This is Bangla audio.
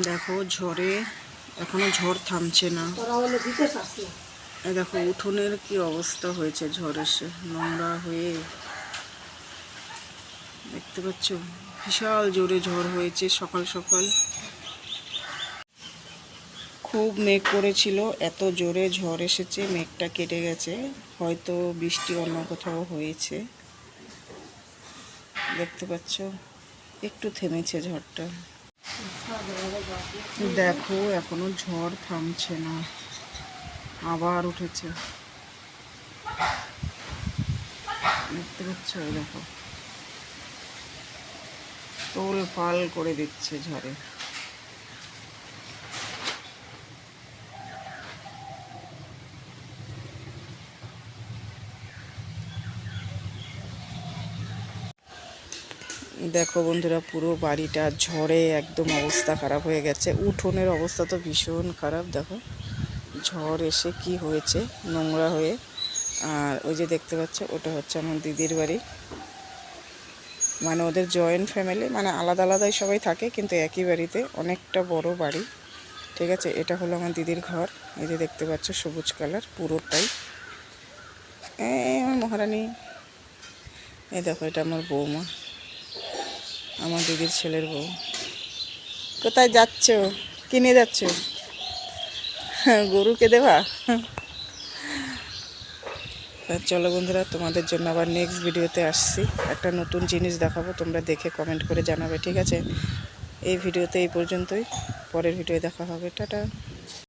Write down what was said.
দেখো ঝড়ে এখনো ঝড় থামছে না। দেখো উঠোনের কি অবস্থা হয়েছে ঝড় এসে, নোংরা হয়ে। দেখতে পাচ্ছ বিশাল জোরে ঝড় হয়েছে সকাল সকাল। খুব মেঘ করেছিল, এত জোরে ঝড় এসেছে, মেঘটা কেটে গেছে। হয়তো বৃষ্টি অন্য কোথাও হয়েছে। দেখতে পাচ্ছ একটু থেমেছে ঝড়টা। দেখো এখনো ঝড় থামছে না, আবার উঠেছে। দেখতে পাচ্ছ, দেখো তোল পাল করে দিচ্ছে ঝড়ে। দেখো বন্ধুরা, পুরো বাড়িটা ঝড়ে একদম অবস্থা খারাপ হয়ে গেছে। উঠোনের অবস্থা তো ভীষণ খারাপ। দেখো ঝড় এসে কি হয়েছে, নোংরা হয়ে। আর ওই যে দেখতে পাচ্ছ, ওটা হচ্ছে আমার দিদির বাড়ি। মানে ওদের জয়েন্ট ফ্যামিলি, মানে আলাদা আলাদাই সবাই থাকে, কিন্তু একই বাড়িতে, অনেকটা বড় বাড়ি। ঠিক আছে, এটা হলো আমার দিদির ঘর। এই যে দেখতে পাচ্ছ সবুজ কালার পুরোটাই। আমার মহারানী। এই দেখো এটা আমার বৌমা, আমার দিদির ছেলের বউ। কোথায় যাচ্ছ, কি নিয়ে যাচ্ছ? গরুকে দেবা? চলো বন্ধুরা, তোমাদের জন্য আবার নেক্সট ভিডিওতে আসছি। একটা নতুন জিনিস দেখাবো, তোমরা দেখে কমেন্ট করে জানাবে, ঠিক আছে? এই ভিডিওতে এই পর্যন্তই, পরের ভিডিও দেখা হবে। টাটা।